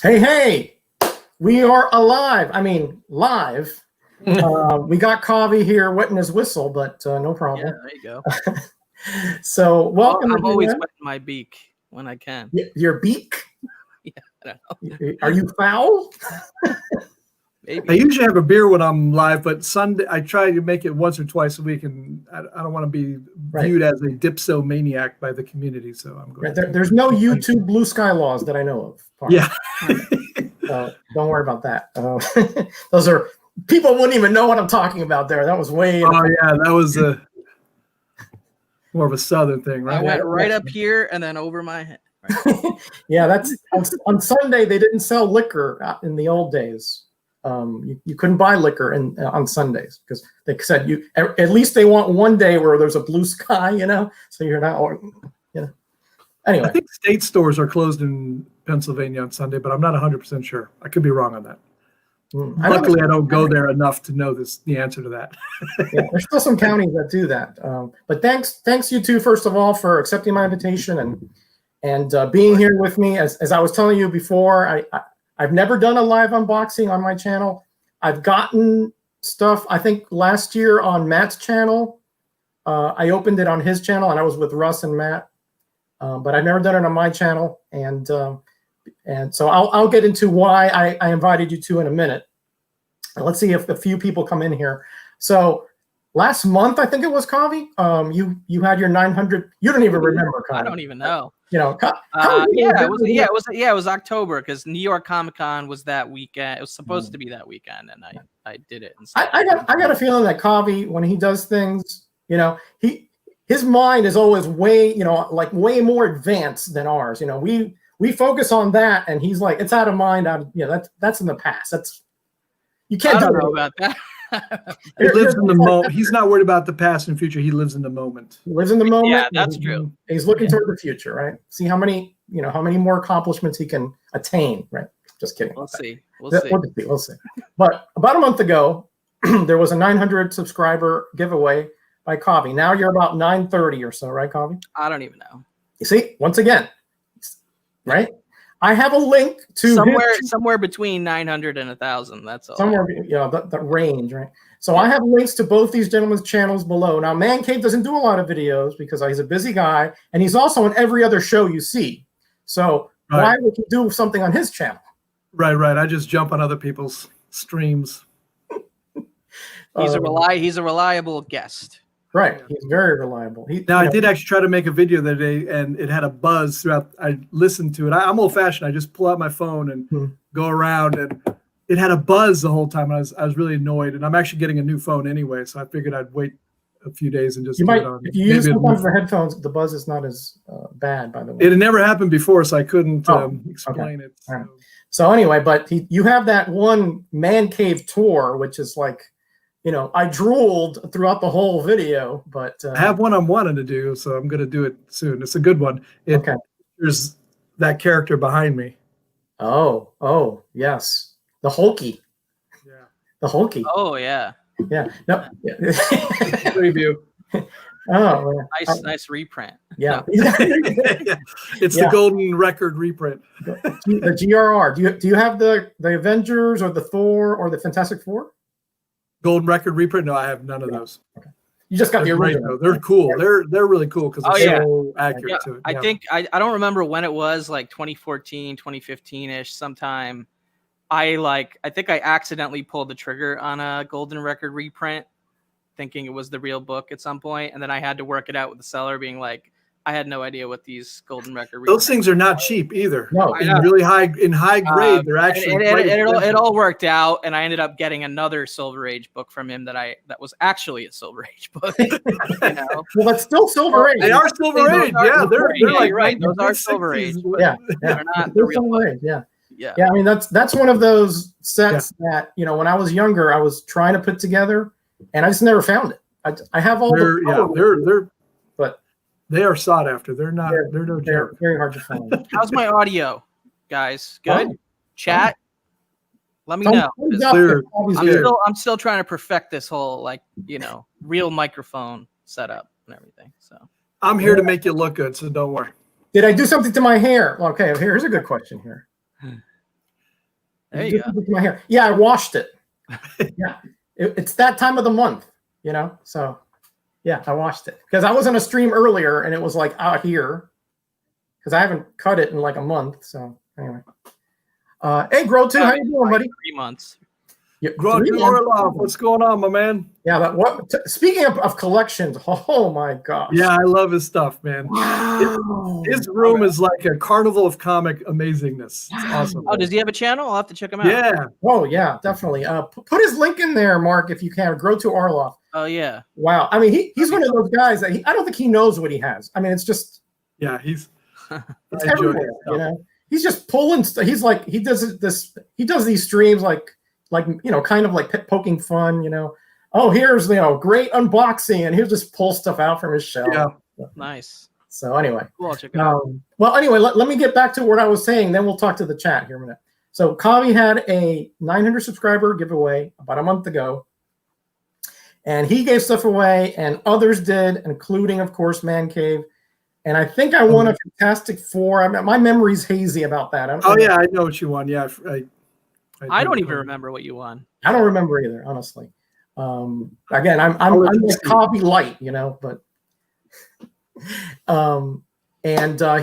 Hey, hey, we are alive. I mean, live. We got Kavi here wetting his whistle, but no problem. Yeah, there you go. So welcome. I'm always wetting my beak when I can. Your beak? Yeah. Are you foul? Maybe. I usually have a beer when I'm live, but Sunday I try to make it once or twice a week, and I don't want to be viewed as a dipsomaniac by the community. So I'm going. There's no YouTube blue sky laws that I know of. Yeah. Don't worry about that. Those are people wouldn't even know what I'm talking about there. That was way. Oh yeah, that was more of a southern thing, right? I went right up here and then over my head. Right. Yeah, that's on Sunday. They didn't sell liquor in the old days. You couldn't buy liquor on Sundays because they said at least they want one day where there's a blue sky, so you're not, Anyway, I think state stores are closed in Pennsylvania on Sunday, but I'm not 100% sure. I could be wrong on that. Luckily, I don't go there enough to know the answer to that. Yeah, there's still some counties that do that. But thanks you two, first of all, for accepting my invitation and being here with me. As I was telling you before, I've never done a live unboxing on my channel. I've gotten stuff, I think last year on Matt's channel. I opened it on his channel and I was with Russ and Matt. But I've never done it on my channel. And so I'll get into why I invited you two in a minute. Let's see if a few people come in here. So last month, I think it was, Kavi, you had your 900. You don't even remember, Kavi. I don't even know. It was October because New York Comic Con was that weekend. It was supposed to be that weekend, and I did it. I got a feeling that Kavi, when he does things, his mind is always way more advanced than ours. We focus on that, and he's like, it's out of mind. That's in the past. You can't. I don't know about that. He lives in the moment. He's not worried about the past and future. He lives in the moment. He lives in the moment. Yeah, that's true. He's looking toward the future, right? See how many more accomplishments he can attain, right? Just kidding. We'll see. We'll see. But about a month ago, there was a 900 subscriber giveaway by Kavi. Now you're about 930 or so, right, Kavi? I don't even know. You see, once again, right? I have a link to somewhere between 900 and 1,000. That's all. Somewhere, the range, right? So I have links to both these gentlemen's channels below. Now, Man Cave doesn't do a lot of videos because he's a busy guy, and he's also on every other show you see. So why would he do something on his channel? Right. I just jump on other people's streams. He's a reliable guest. Right, he's very reliable. I did actually try to make a video the other day, and it had a buzz throughout. I listened to it. I'm old-fashioned. I just pull out my phone and go around, and it had a buzz the whole time. I was really annoyed, and I'm actually getting a new phone anyway, so I figured I'd wait a few days and just get it on. If you use sometimes the headphones, the buzz is not as bad, by the way. It had never happened before, so I couldn't explain it. So anyway, but you have that one Man Cave tour, which is like, I drooled throughout the whole video, but I have one I'm wanting to do, so I'm going to do it soon. It's a good one. There's that character behind me. Oh, yes. The Hulky. Yeah. The Hulky. Oh, yeah. Yeah. No. Preview. Oh, nice reprint. Yeah. It's the golden record reprint. The GRR. Do you have the Avengers or the Thor or the Fantastic Four? Golden record reprint? No, I have none of those. Okay. You just got the original. They're cool. They're really cool because they're so accurate to it. I think I don't remember when it was, like 2014, 2015-ish sometime. I think I accidentally pulled the trigger on a golden record reprint, thinking it was the real book at some point, and then I had to work it out with the seller, being like, I had no idea what these golden record reprints. Those things are not cheap either. No, in really high grade, they're actually. It all worked out, and I ended up getting another Silver Age book from him that was actually a Silver Age book. Well, that's still Silver Age. They are Silver Age. Yeah, they're like right. Those are Silver Age. Yeah, they're not the real Silver Age. Yeah. Yeah. I mean, that's one of those sets that when I was younger, I was trying to put together, and I just never found it. I have all but they are sought after. They're not. They're no joke. Very hard to find. How's my audio, guys? Good. Chat. Let me know. I'm still trying to perfect this whole real microphone setup and everything. So I'm here to make you look good. So don't worry. Did I do something to my hair? Okay, here's a good question here. There you go. My hair. Yeah, I washed it. Yeah, it's that time of the month, So, yeah, I washed it because I was on a stream earlier and it was like out here because I haven't cut it in like a month. So anyway, hey, Grow 2, how you doing, buddy? 3 months. Yeah, Grow 2 Orlov, what's going on, my man? Yeah, but speaking of collections, oh my gosh. Yeah, I love his stuff, man. Wow. His room is like a carnival of comic amazingness. It's awesome. Oh, does he have a channel? I'll have to check him out. Yeah. Oh yeah, definitely. Put his link in there, Mark, if you can. Grow 2 Orlov. Oh yeah. Wow. I mean, he's one of those guys that I don't think he knows what he has. I mean, it's just he's it's everywhere. He's just pulling. He's like he does these streams like kind of like poking fun. Oh, here's great unboxing, and he'll just pull stuff out from his shelf. Yeah. Nice. So anyway, Cool, I'll check it out. Well, anyway, let me get back to what I was saying. Then we'll talk to the chat here in a minute. So Kavi had a 900 subscriber giveaway about a month ago. And he gave stuff away, and others did, including, of course, Man Cave. And I think I won a Fantastic Four. I mean, my memory's hazy about that. Yeah, I know what you won. Yeah, I don't even remember what you won. I don't remember either, honestly. Again, I'm like Kavi light, but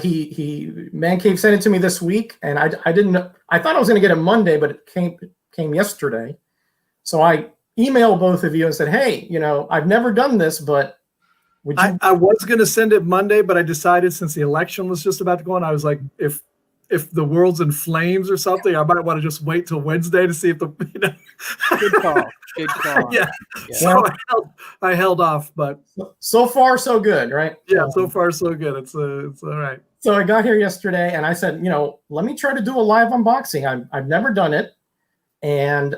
he Man Cave sent it to me this week, and I didn't know. I thought I was going to get it Monday, but it came yesterday. So I emailed both of you and said, hey, I've never done this, but would you? I was going to send it Monday, but I decided since the election was just about to go on, I was like, if the world's in flames or something, I might want to just wait till Wednesday to see if the Good call. Good call. Yeah. So I held off, but so far so good, right? Yeah, so far so good. It's all right. So I got here yesterday and I said, let me try to do a live unboxing. I've never done it. And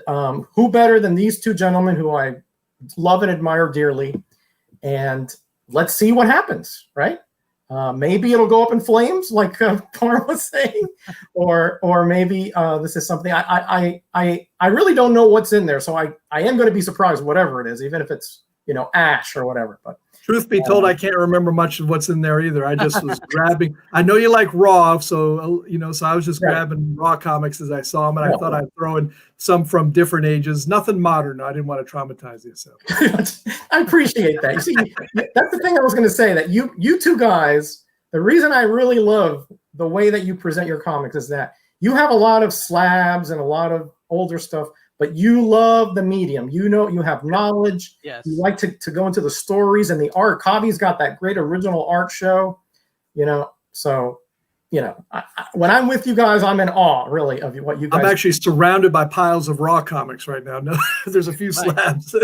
who better than these two gentlemen who I love and admire dearly? And let's see what happens, right? Maybe it'll go up in flames, like Parm was saying, or maybe this is something I really don't know what's in there. So I am going to be surprised, whatever it is, even if it's ash or whatever. But truth be told, I can't remember much of what's in there either. I just was grabbing. I know you like Raw, so so I was just grabbing Raw comics as I saw them, and I thought I'd throw in some from different ages. Nothing modern. I didn't want to traumatize you. So I appreciate that. You see, that's the thing I was going to say. That you two guys, the reason I really love the way that you present your comics is that you have a lot of slabs and a lot of older stuff. But you love the medium. You have knowledge. Yes. You like to go into the stories and the art. Kavi's got that great original art show, So, when I'm with you guys, I'm in awe, really, of what you guys. I'm actually surrounded by piles of Raw comics right now. No, there's a few slabs.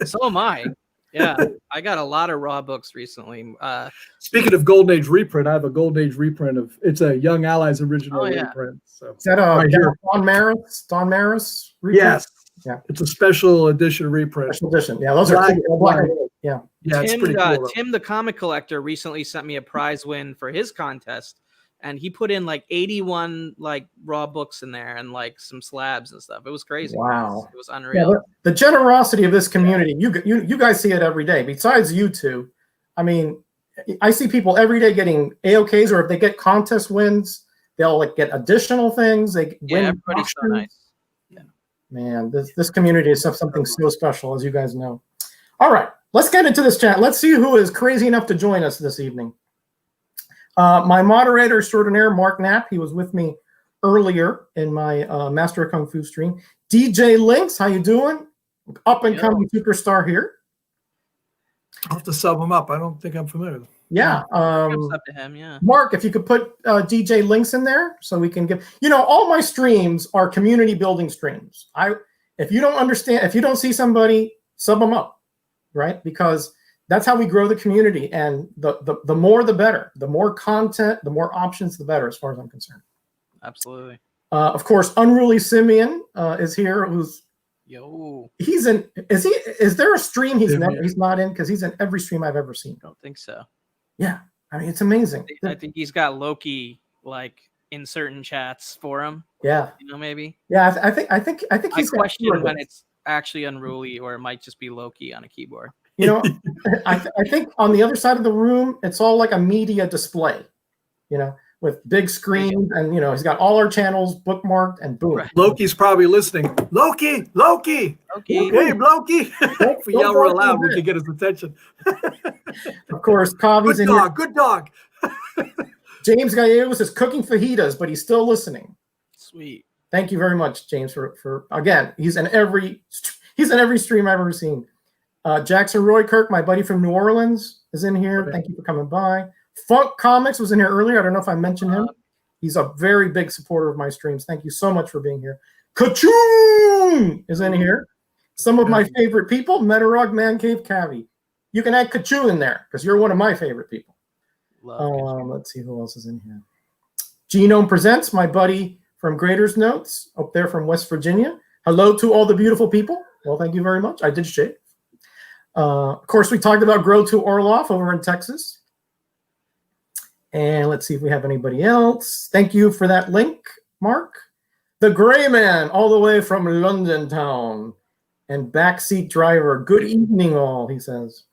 So am I. Yeah, I got a lot of Raw books recently. Speaking of Golden Age reprint, I have a Golden Age reprint of it's a Young Allies original reprint. So is that right here. Don Maris reprint? Yes. Yeah. It's a special edition reprint. Special edition. Yeah, those are cool. Yeah. Yeah, it's pretty cool. Tim the comic collector recently sent me a prize win for his contest. And he put in like 81 Raw books in there and some slabs and stuff. It was crazy. Wow. It was unreal. Yeah, the generosity of this community, you guys see it every day. Besides you two, I mean, I see people every day getting AOKs, or if they get contest wins, they'll get additional things. They win. Everybody's so nice. Yeah. Man, this community is something so special, as you guys know. All right, let's get into this chat. Let's see who is crazy enough to join us this evening. My moderator extraordinaire, Mark Knapp, he was with me earlier in my Master of Kung Fu stream. DJ Lynx, how you doing? Up and coming superstar here. I'll have to sub him up. I don't think I'm familiar. Yeah. Up to him, yeah. Mark, if you could put DJ Lynx in there so we can give, all my streams are community building streams. If you don't understand, if you don't see somebody, sub them up, right? Because that's how we grow the community, and the more the better. The more content, the more options, the better, as far as I'm concerned. Absolutely. Of course, Unruly Simeon is here. He's in. Is there a stream he's not in? Because he's in every stream I've ever seen. I don't think so. Yeah, I mean, it's amazing. I think he's got Loki in certain chats for him. Yeah. Maybe. Yeah, I think he's. I question when it's actually Unruly, or it might just be Loki on a keyboard. I think on the other side of the room, it's all like a media display, with big screens, and he's got all our channels bookmarked, and boom. Right. Loki's probably listening. Loki. Okay. Hey, Loki. If we yell real loud, we can get his attention. Of course, Kavi's in here. Good dog. James Gallegos is cooking fajitas, but he's still listening. Sweet. Thank you very much, James, for again. He's in every stream I've ever seen. Jackson Roy Kirk, my buddy from New Orleans, is in here. Okay. Thank you for coming by. Funk Comics was in here earlier. I don't know if I mentioned him. He's a very big supporter of my streams. Thank you so much for being here. Kachoon is in here. Some of my favorite people, Metarog, Man Cave, Cavi. You can add Kachoon in there because you're one of my favorite people. Let's see who else is in here. Genome Presents, my buddy from Graders Notes up there from West Virginia. Hello to all the beautiful people. Well, thank you very much. I did shave. Of course, we talked about Grow to Orloff over in Texas. And let's see if we have anybody else. Thank you for that link, Mark. The Gray Man, all the way from London town. And Backseat Driver, good evening all, he says.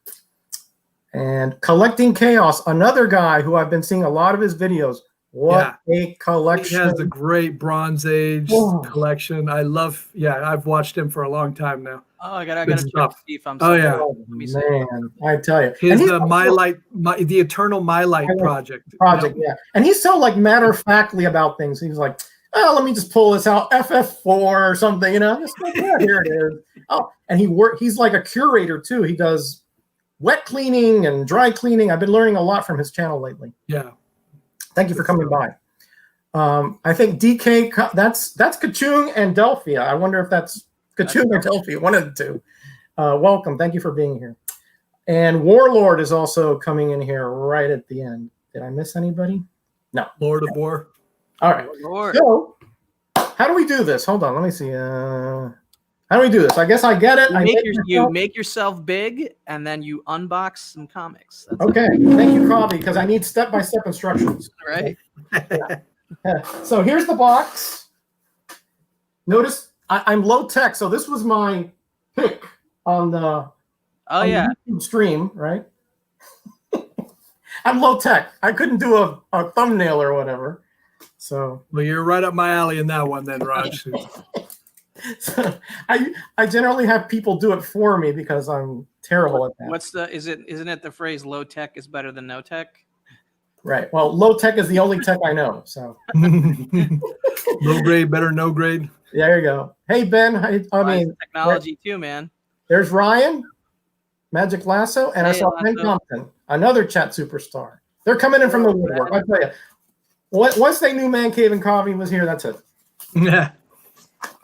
And Collecting Chaos, another guy who I've been seeing a lot of his videos. What a collection. He has a great Bronze Age collection. I've watched him for a long time now. Oh, I gotta check to see if I'm. Man, I tell you, his the Eternal Mylight project. Yeah, and he's so like matter of factly about things. He's like, oh, let me just pull this out, FF4 or something, Just like, yeah, here it is. Oh, and he's like a curator too. He does wet cleaning and dry cleaning. I've been learning a lot from his channel lately. Yeah. Thank you for coming by. I think DK, that's Kachung and Delphia. I wonder if that's Kachung or Delphia, one of the two. Welcome. Thank you for being here. And Warlord is also coming in here right at the end. Did I miss anybody? No. Lord of War. All right. Lord. So, how do we do this? Hold on. Let me see. How do we do this? I guess I get it. You make yourself big, and then you unbox some comics. That's okay. Thank you, Coffee, because I need step-by-step instructions. Right. So here's the box. Notice I'm low tech, so this was my pick on the YouTube stream, right? I'm low tech. I couldn't do a thumbnail or whatever. So you're right up my alley in that one, then, Raj. So I generally have people do it for me because I'm terrible at that. Isn't it the phrase low tech is better than no tech? Right. Well, low tech is the only tech I know. So low grade, better no grade. There you go. Hey Ben, technology too, man. There's Ryan, Magic Lasso, and I saw Ken Compton, another chat superstar. They're coming in from the woodwork. I tell you, once they knew Man Cave and Coffee was here, that's it. Yeah.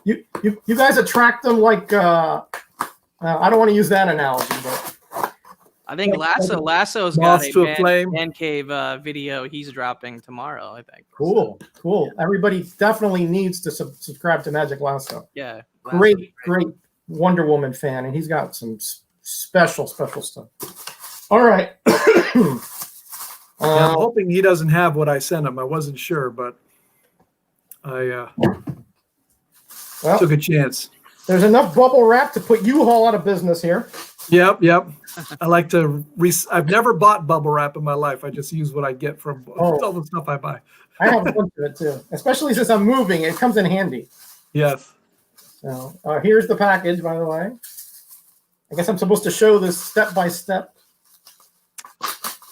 You guys attract them like I don't want to use that analogy, but I think Lasso's got a Man Cave video he's dropping tomorrow, I think. Cool. Everybody definitely needs to subscribe to Magic Lasso. Yeah. Great Wonder Woman fan, and he's got some special stuff. All right. I'm hoping he doesn't have what I sent him. I wasn't sure, but I took a chance. There's enough bubble wrap to put U-Haul out of business here. Yep. I like to. I've never bought bubble wrap in my life. I just use what I get from all the stuff I buy. I have a bunch of it too, especially since I'm moving. It comes in handy. Yes. So here's the package, by the way. I guess I'm supposed to show this step by step.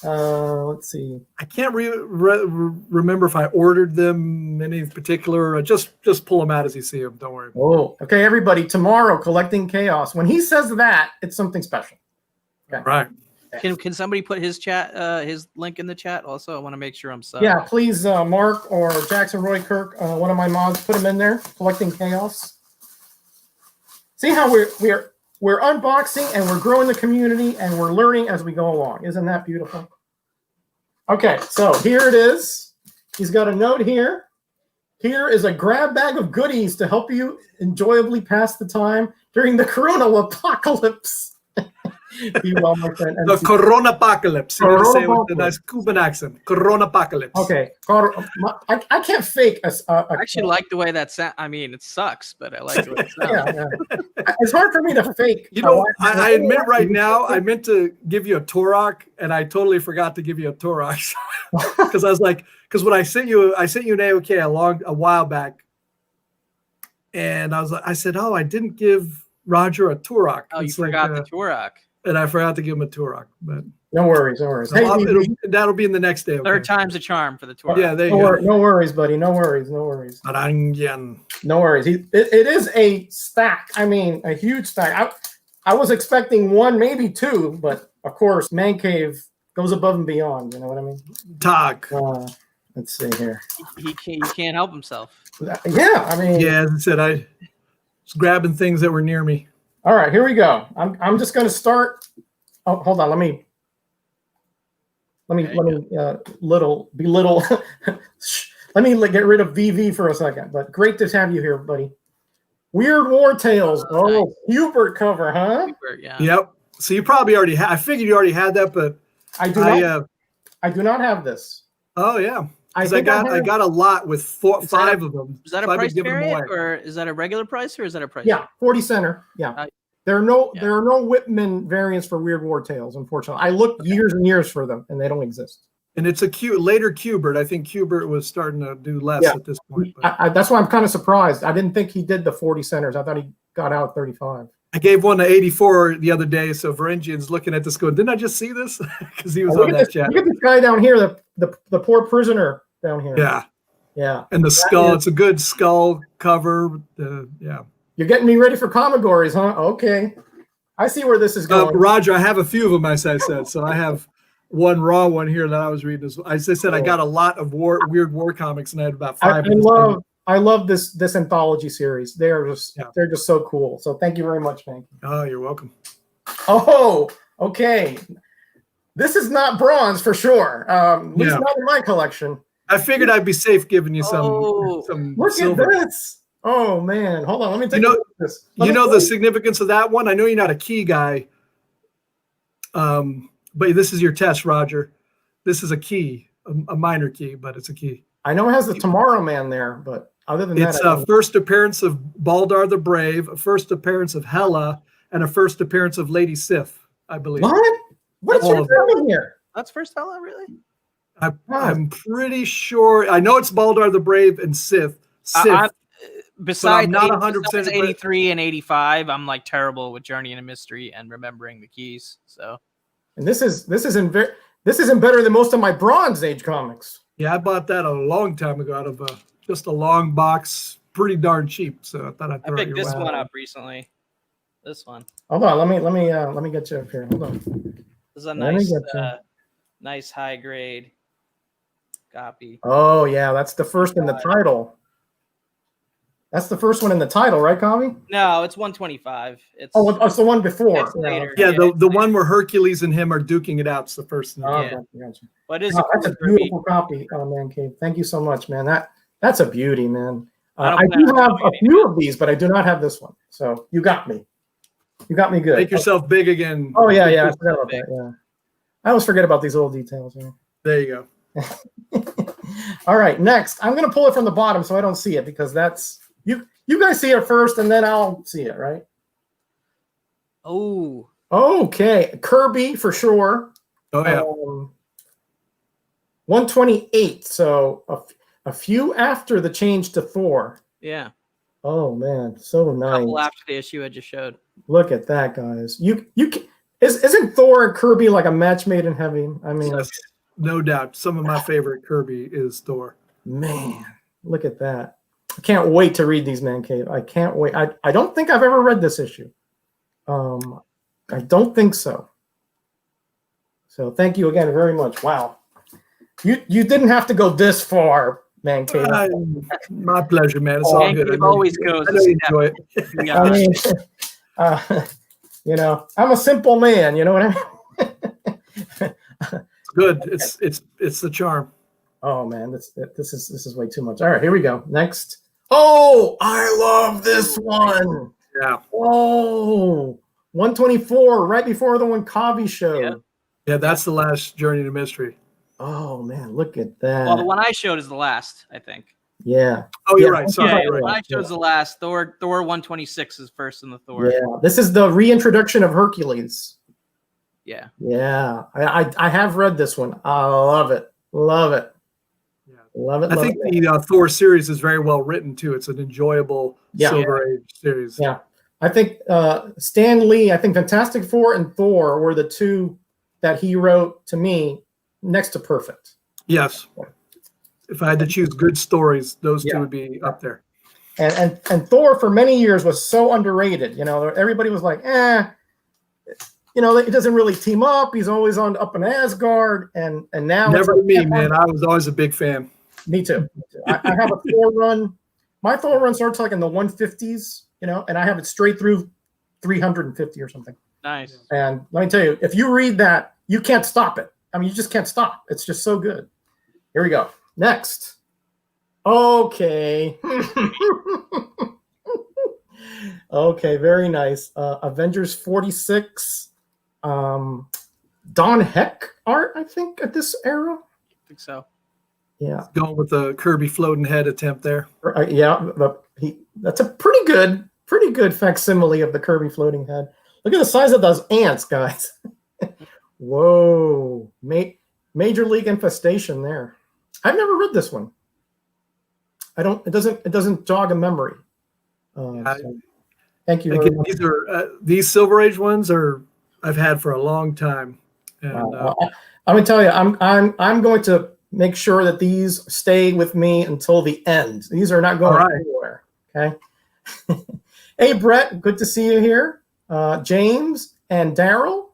Let's see. I can't remember if I ordered them in any particular. Just pull them out as you see them. Don't worry. Oh, okay, everybody. Tomorrow, Collecting Chaos. When he says that, it's something special. Okay. Right. Can somebody put his link in the chat also? I want to make sure I'm subbed. Yeah, please, Mark or Jackson Roy Kirk, one of my mods, put him in there. Collecting Chaos. See how we're unboxing and we're growing the community and we're learning as we go along. Isn't that beautiful? Okay, so here it is. He's got a note here. Here is a grab bag of goodies to help you enjoyably pass the time during the Corona apocalypse. Be well, my friend. The Corona apocalypse. You gotta say it with a nice Cuban accent. Corona apocalypse. Okay. I can't fake I actually like the way that sounds. I mean, it sucks, but I like the way it sounds. Yeah. It's hard for me to fake. I admit right now, I meant to give you a Turok, and I totally forgot to give you a Turok. Because I was like, because when I sent you an AOK a while back, and I said, oh, I didn't give Roger a Turok. Oh, you forgot the Turok. And I forgot to give him a Turok, but no worries, no worries. hey, that'll be in the next day. Okay? Third time's a charm for the Turok. Yeah, there you go. No worries, buddy. No worries, no worries. No worries. It is a stack. I mean, a huge stack. I was expecting one, maybe two, but of course, Man Cave goes above and beyond. You know what I mean? Talk. Let's see here. He can't help himself. Yeah, I mean. Yeah, as I said, I was grabbing things that were near me. All right, here we go. I'm just going to start. Oh, hold on. Let me little. Let me get rid of VV for a second. But great to have you here, buddy. Weird War Tales. Oh, nice. Hubert cover, huh? Hubert, yeah. Yep. So you probably already had. I figured you already had that, but I do not have this. Oh yeah. I got a lot with 5 of them. Is that a price variant, or is that a regular price, or is that a price? Yeah, 40 center. Yeah. There are no Whitman variants for Weird War Tales, unfortunately. I looked years and years for them, and they don't exist. And it's a later Qbert. I think Qbert was starting to do less at this point. That's why I'm kind of surprised. I didn't think he did the 40 centers. I thought he got out 35. I gave one to 84 the other day, so Varangian's looking at this going, didn't I just see this? Because he was on that chat. Look at this guy down here, the poor prisoner down here. Yeah. Yeah. And the skull, it's a good skull cover. Yeah. You're getting me ready for Commodores, huh? Okay. I see where this is going. Roger, I have a few of them, as I said. So I have one raw one here that I was reading. As I said, I got a lot of weird war comics, and I had about 5. I love this anthology series. They're just so cool. So thank you very much, Hank. Oh, you're welcome. Oh, okay. This is not bronze for sure. At least not in my collection. I figured I'd be safe giving you some look silver. At this. Oh man, hold on. Let me take a look at this. The significance of that one? I know you're not a key guy. But this is your test, Roger. This is a key, a minor key, but it's a key. I know it has the Tomorrow Man there, but other than that, it's a first appearance of Baldar the Brave, a first appearance of Hela, and a first appearance of Lady Sif, I believe. What's happening here? That's first Hela, really? I'm pretty sure. I know it's Baldar the Brave and Sif. Besides, not 100% 83 and 85. I'm like terrible with Journey into Mystery and remembering the keys. So, and this isn't better than most of my Bronze Age comics. Yeah, I bought that a long time ago out of just a long box, pretty darn cheap. So I thought I'd throw I picked this one up recently. This one. Hold on, let me get you up here. Hold on. This is a nice high grade copy. Oh yeah, that's the first in the title. That's the first one in the title, right, Kami? No, it's 125. It's the one before. It's later. Yeah, the one where Hercules and him are duking it out. It's the first. Gotcha. But it's that's a beautiful copy. Oh man, Cave. Thank you so much, man. That's a beauty, man. I do have a few of these, but I do not have this one. So you got me. You got me good. Make yourself big again. Oh yeah. I forgot about that. Yeah. I always forget about these little details. Man. There you go. All right, next. I'm gonna pull it from the bottom so I don't see it because that's you guys see it first and then I'll see it, right? Oh. Okay. Kirby for sure. Oh yeah. 128. So a few after the change to Thor. Yeah. Oh man, so nice. A couple after the issue I just showed. Look at that, guys. Isn't Thor and Kirby like a match made in heaven? I mean, yes, no doubt. Some of my favorite Kirby is Thor. Man, look at that. I can't wait to read these, Man Cave. I can't wait. I don't think I've ever read this issue. I don't think so. So thank you again very much. Wow. You didn't have to go this far, Man Cave. My pleasure, man. It's all good. It always goes. I know you enjoy it. I mean, I'm a simple man. You know what I mean? Good. It's the charm. Oh man, this is way too much. All right, here we go. Next. Oh, I love this one. Yeah. Oh, 124, right before the one Kavi showed. Yeah, that's the last Journey to Mystery. Oh man, look at that. Well, the one I showed is the last, I think. Yeah. Oh, you're right. Sorry. The one I showed is the last. Thor 126 is first in the Thor. Yeah. This is the reintroduction of Hercules. Yeah. Yeah. I have read this one. I love it. Love it. Yeah. Love it. I think the Thor series is very well written too. It's an enjoyable Silver Age series. Yeah, I think Stan Lee. I think Fantastic Four and Thor were the two that he wrote, to me, next to perfect. Yes. If I had to choose good stories, those two would be up there. And Thor for many years was so underrated. You know, everybody was like, you know, it doesn't really team up. He's always up in Asgard, and now never like, me, man. I was always a big fan. Me too. I have a Thor run. My Thor run starts like in the 150s, you know, and I have it straight through 350 or something. Nice. And let me tell you, if you read that, you can't stop it. I mean, you just can't stop. It's just so good. Here we go. Next. Okay. Okay, very nice. Avengers 46. Don Heck art, I think, at this era. I think so. Yeah. Going with the Kirby floating head attempt there. Yeah, that's a pretty good facsimile of the Kirby floating head. Look at the size of those ants, guys. Whoa. Major League Infestation there. I've never read this one. It doesn't jog a memory. So thank you. Again, these Silver Age ones I've had for a long time. And, I'm gonna tell you, I'm going to make sure that these stay with me until the end. These are not going anywhere. Okay. Hey, Brett, good to see you here. James and Daryl,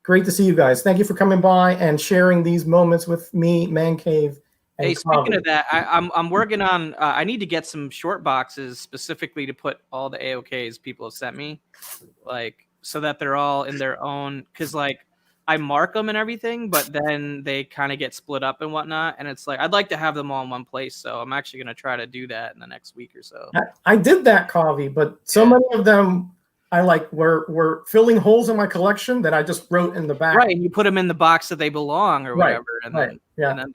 great to see you guys. Thank you for coming by and sharing these moments with me, Man Cave. Hey, speaking of that, I'm working on. I need to get some short boxes specifically to put all the AOKs people have sent me, like so that they're all in their own. Because like I mark them and everything, but then they kind of get split up and whatnot. And it's like I'd like to have them all in one place. So I'm actually gonna try to do that in the next week or so. I did that, Kavi, but so many of them I like were filling holes in my collection that I just wrote in the back. Right, and you put them in the box that they belong or whatever, and then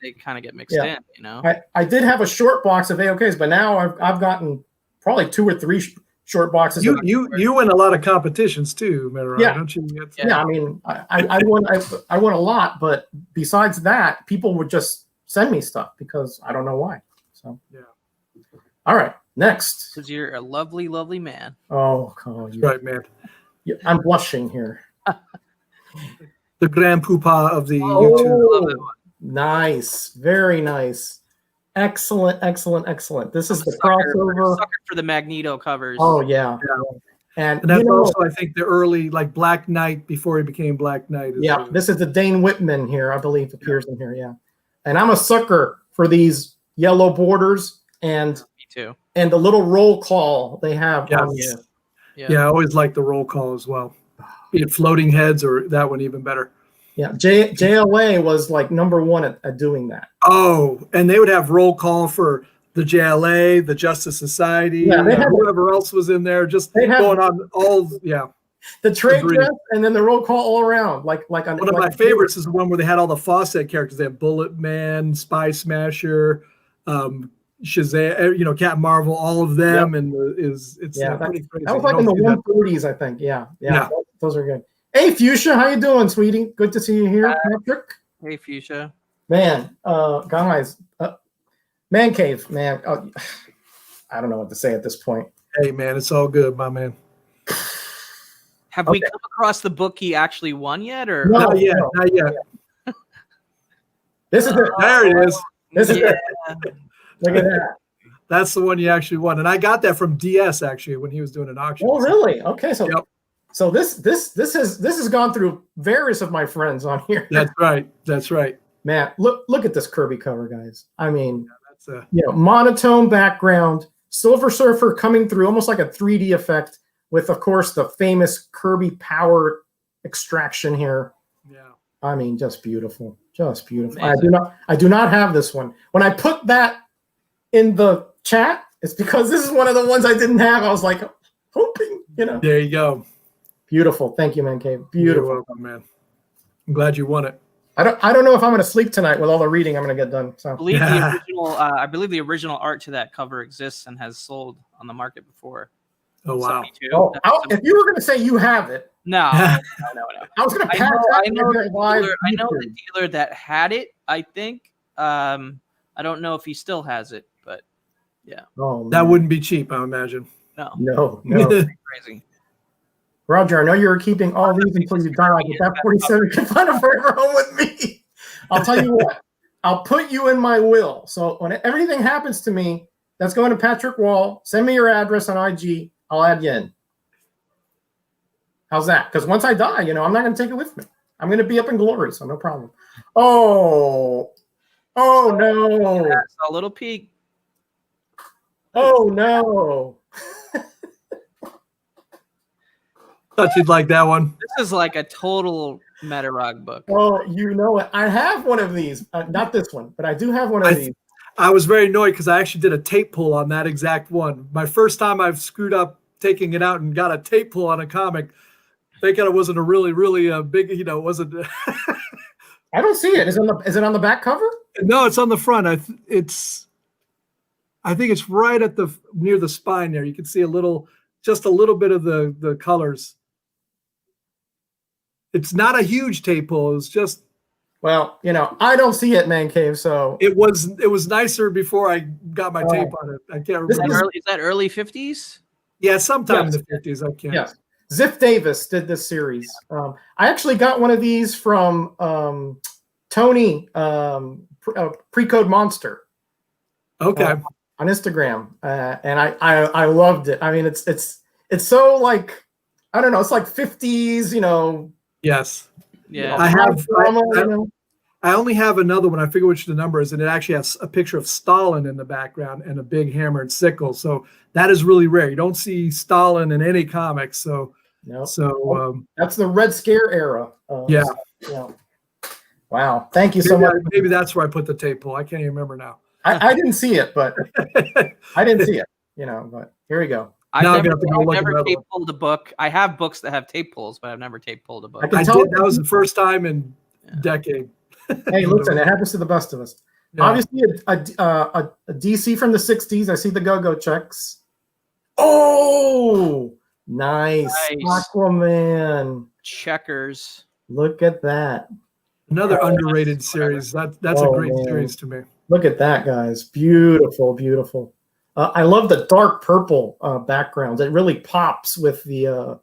they kind of get mixed in. You know, I did have a short box of AOKs, but now I've gotten probably 2 or 3 short boxes. You win a lot of competitions too, Meteorite, don't you? Yeah, I mean, I won a lot, but besides that, people would just send me stuff because I don't know why. So all right. Next. Because you're a lovely, lovely man. Oh, right, man. I'm blushing here. The grand poopah of the YouTube. Nice. Very nice. Excellent. This is the crossover. Sucker for the Magneto covers. Oh, yeah. And that's also, I think, the early, like, Black Knight before he became Black Knight. This is the Dane Whitman here, I believe, appears in here, And I'm a sucker for these yellow borders and me too. And the little roll call they have. I always like the roll call as well. Be it floating heads or that one even better. Yeah, JLA was like #1 at doing that. Oh, and they would have roll call for the JLA, the Justice Society, whoever else was in there, just going on all. The trade dress and then the roll call all around. One of my favorites is the one where they had all the Fawcett characters. They had Bullet Man, Spy Smasher, Shazam, Captain Marvel, all of them, and it's pretty crazy. That was like in the 130s, I think. Yeah. Those are good. Hey, Fuchsia, how you doing, sweetie? Good to see you here, Patrick. Hey, Fuchsia. Man, guys, Man Cave, man. I don't know what to say at this point. Hey, man, it's all good, my man. Have we come across the book he actually won yet, or not yet? Not yet. This is it. There it is. This is it. Look at that. That's the one you actually won, and I got that from DS actually when he was doing an auction. Oh, really? Okay, so this has gone through various of my friends on here. That's right. Man, look at this Kirby cover, guys. I mean, monotone background, Silver Surfer coming through almost like a 3D effect with, of course, the famous Kirby power extraction here. Yeah. I mean, just beautiful. I do not have this one. When I put that in the chat, it's because this is one of the ones I didn't have. I was like hoping, There you go. Beautiful. Thank you, Man Cave. Beautiful. You're welcome, man. I'm glad you won it. I don't know if I'm going to sleep tonight with all the reading I'm going to get done. So I believe the original art to that cover exists and has sold on the market before. Oh wow! If you were going to say you have it, no. I was going to pass that. I know the dealer that had it. I think, I don't know if he still has it, but yeah. Oh, That man. wouldn't be cheap, I imagine. No, No. crazy. Roger, I know you were keeping all these until you died, but that 47 can find a forever home with me. I'll tell you what, I'll put you in my will. So when everything happens to me, that's going to Patrick Wall. Send me your address on IG. I'll add you in. How's that? Because once I die, I'm not going to take it with me. I'm going to be up in glory, so no problem. Oh no. That's a little peek. Oh no. Thought you'd like that one. This is like a total meta rock book. Oh, you know what? I have one of these. Not this one, but I do have one of these. I was very annoyed because I actually did a tape pull on that exact one. My first time I've screwed up taking it out and got a tape pull on a comic. Thank God it wasn't a really, really big, it wasn't. I don't see it. Is it on the back cover? No, it's on the front. I think it's right at near the spine there. You can see just a little bit of the colors. It's not a huge tape pull. It's just. Well, I don't see it, Man Cave. So it was nicer before I got my tape on it. I can't remember. Is that early 50s? Yeah, sometime in the 50s. I can't. Yes. Ziff Davis did this series. I actually got one of these from Tony, Pre-Code Monster. Okay. On Instagram, and I loved it. I mean, it's so like, I don't know, it's like 50s, Yes. Yeah. I only have another one. I figure which the number is, and it actually has a picture of Stalin in the background and a big hammer and sickle. So that is really rare. You don't see Stalin in any comics. So that's the Red Scare era. Yeah. Wow. Thank you so much. Maybe that's where I put the tape pull. I can't even remember now. I didn't see it, but I didn't see it. But here we go. I've never tape pulled a book. I have books that have tape pulls, but I've never tape pulled a book. That was the first time in a decade. Hey, listen, it happens to the best of us. Yeah. Obviously, a DC from the 60s. I see the go-go checks. Oh, nice. Aquaman. Checkers. Look at that. Another underrated series. That's a great series to me. Look at that, guys. Beautiful, beautiful. I love the dark purple background. It really pops with the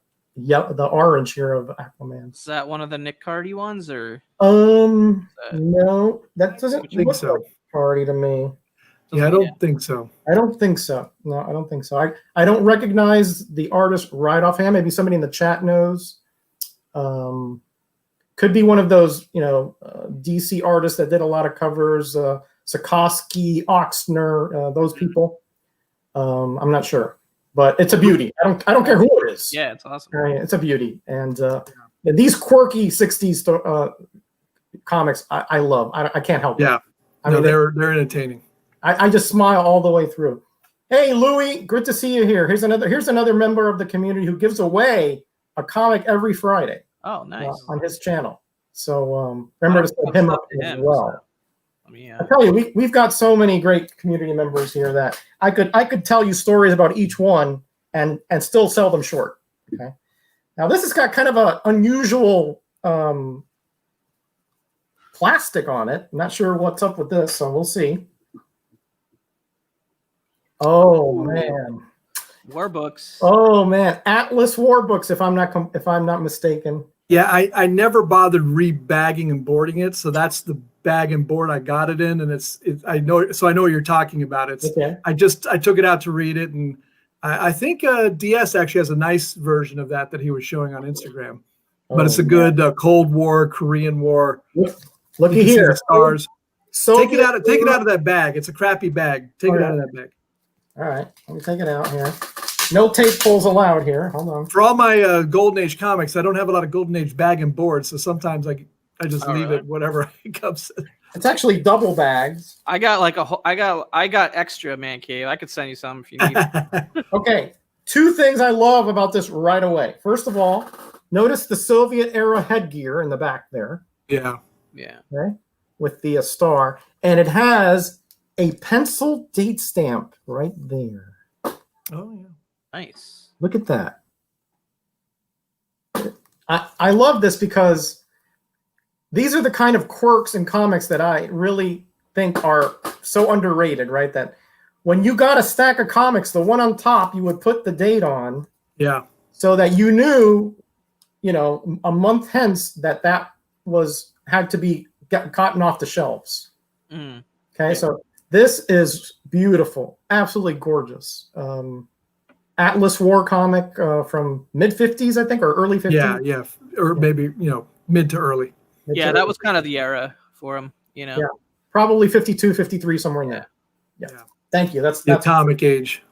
orange here of Aquaman. Is that one of the Nick Cardy ones, or? No, that doesn't look so. like Cardy to me. Yeah, I don't think so. I don't think so. No, I don't think so. I don't recognize the artist right offhand. Maybe somebody in the chat knows. Could be one of those, DC artists that did a lot of covers. Sikorsky, Oxner, those people. I'm not sure, but it's a beauty. I don't care who it is. Yeah, it's awesome. It's a beauty, and these quirky '60s comics I love. I can't help it. Yeah, they're entertaining. I just smile all the way through. Hey, Louie, good to see you here. Here's another member of the community who gives away a comic every Friday. Oh, nice. On his channel. So remember to set him up as well. I tell you, we've got so many great community members here that I could tell you stories about each one and still sell them short. Okay. Now this has got kind of an unusual plastic on it. I'm not sure what's up with this, so we'll see. Oh man. War books. Oh man, Atlas War books. If I'm not mistaken. Yeah, I never bothered rebagging and boarding it, so that's the bag and board I got it in, and I know what you're talking about. Okay. I took it out to read it, and I think DS actually has a nice version of that he was showing on Instagram. But it's a good Cold War, Korean War. Looky here, stars. So take it out of that bag. It's a crappy bag. Take it out of that bag. All right, let me take it out here. No tape pulls allowed here. Hold on. For all my Golden Age comics, I don't have a lot of Golden Age bag and board, so sometimes I just leave it whatever it comes. It's actually double bags. I got I got extra, Man Cave. I could send you some if you need it. Okay, two things I love about this right away. First of all, notice the Soviet era headgear in the back there. Yeah. Yeah. Okay, with the star, and it has a pencil date stamp right there. Oh yeah. Nice. Look at that. I love this because these are the kind of quirks in comics that I really think are so underrated, right? That when you got a stack of comics, the one on top, you would put the date on. Yeah. So that you knew, a month hence that had to be gotten off the shelves. Mm. Okay, so this is beautiful, absolutely gorgeous. Atlas War comic from mid 50s, I think, or early 50s. Yeah, or maybe mid to early. Yeah, that was kind of the era for him. Yeah, probably 52, 53, somewhere in there. Yeah. Thank you. That's the atomic age.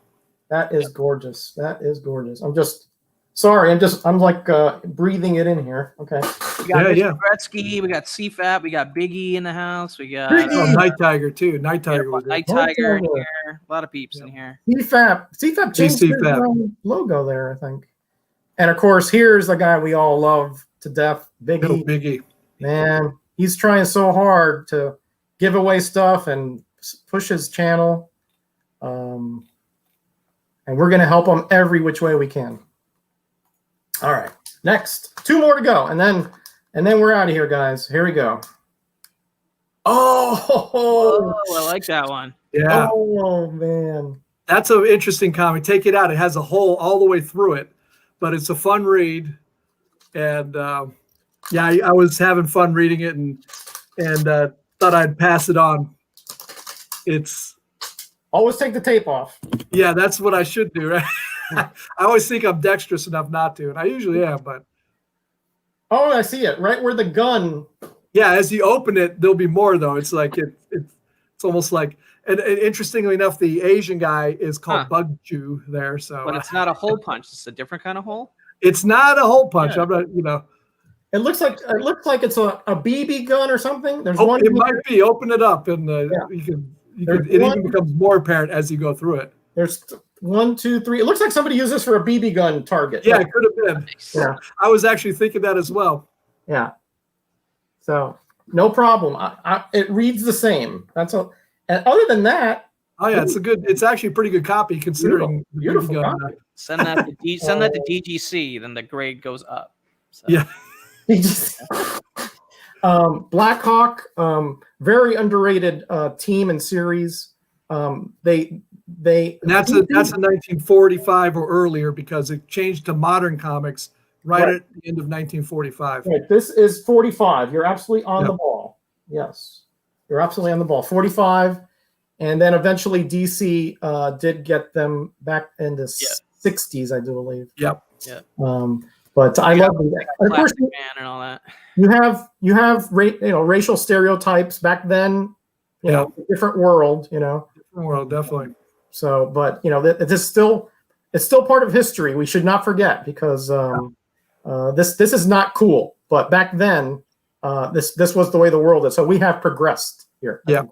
That is gorgeous. That is gorgeous. I'm just sorry. I'm like breathing it in here. Okay. We got Mr. Gretzky. We got CFAP. We got Biggie in the house. We got Night Tiger too. Night Tiger was Night Tiger in here. A lot of peeps in here. CFAP changed his logo there, I think. And of course, here's the guy we all love to death, Biggie. Biggie. Man, he's trying so hard to give away stuff and push his channel. And we're going to help him every which way we can. All right, next, 2 more to go, and then we're out of here, guys. Here we go. Oh, I like that one. Yeah. Oh man, that's an interesting comic. Take it out. It has a hole all the way through it, but it's a fun read. And I was having fun reading it, and thought I'd pass it on. It's always take the tape off. Yeah, that's what I should do, right? I always think I'm dexterous enough not to, and I usually am, but. Oh, I see it right where the gun. Yeah, as you open it, there'll be more though. It's like it's almost like, and interestingly enough, the Asian guy is called Bug Jew there. So, but it's not a hole punch. It's a different kind of hole. It's not a hole punch. Yeah. I'm not, It looks like it's a BB gun or something. There's one. It might be. Open it up, and it even becomes more apparent as you go through it. There's 1, 2, 3. It looks like somebody used this for a BB gun target. Yeah, it could have been. Yeah, I was actually thinking that as well. Yeah. So no problem. It reads the same. That's all. And other than that, it's actually a pretty good copy considering beautiful copy. Send that to DGC, then the grade goes up. So. Yeah. Black Hawk, very underrated team and series. That's a 1945 or earlier because it changed to modern comics right at the end of 1945. Right. This is 45. You're absolutely on the ball. Yes, you're absolutely on the ball. 45, and then eventually DC did get them back in the 60s, I do believe. Yep. Yeah. But I love that. Of course, Man and all that. You have racial stereotypes back then. Different world. Different world, definitely. So, but it's still part of history. We should not forget because this is not cool. But back then, this was the way the world is. So we have progressed here. Yeah,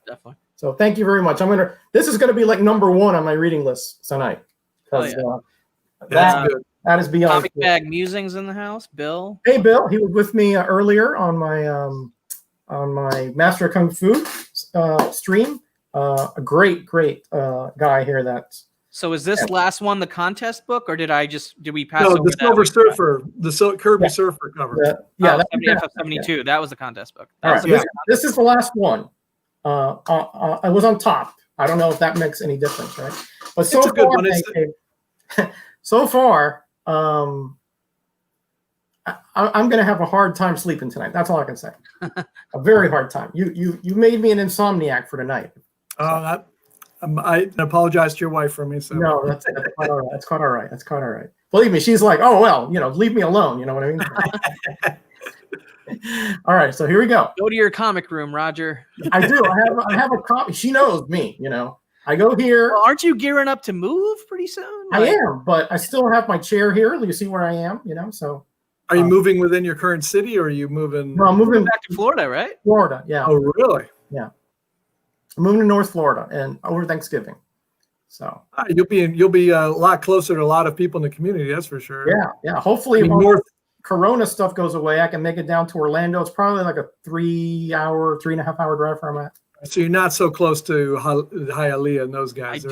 definitely. So thank you very much. This is going to be like number 1 on my reading list tonight. That's good. That is beyond. Comic Bag Musings in the house, Bill. Hey, Bill. He was with me earlier on my Master of Kung Fu stream. A great guy here. So is this last one the contest book, or did we pass? No, over the Silver Surfer, the Kirby Surfer cover. Yeah, 72. That was the contest book. All right, this is the last one. I was on top. I don't know if that makes any difference, right? But so far, so far, I'm going to have a hard time sleeping tonight. That's all I can say. A very hard time. You made me an insomniac for tonight. I apologize to your wife for me. So no, that's quite all right. That's quite all right. That's quite all right. Believe me, she's like, oh well, leave me alone. You know what I mean? All right, so here we go. Go to your comic room, Roger. I do. I have a copy. She knows me. I go here. Well, aren't you gearing up to move pretty soon? I am, but I still have my chair here. You see where I am, so. Are you moving within your current city, or are you moving? No, I'm moving back to Florida, right? Florida, yeah. Oh, really? Yeah. I'm moving to North Florida and over Thanksgiving. So. You'll be a lot closer to a lot of people in the community, that's for sure. Yeah. Hopefully, if Corona stuff goes away, I can make it down to Orlando. It's probably like a 3.5 hour drive from it. So you're not so close to Hialeah and those guys.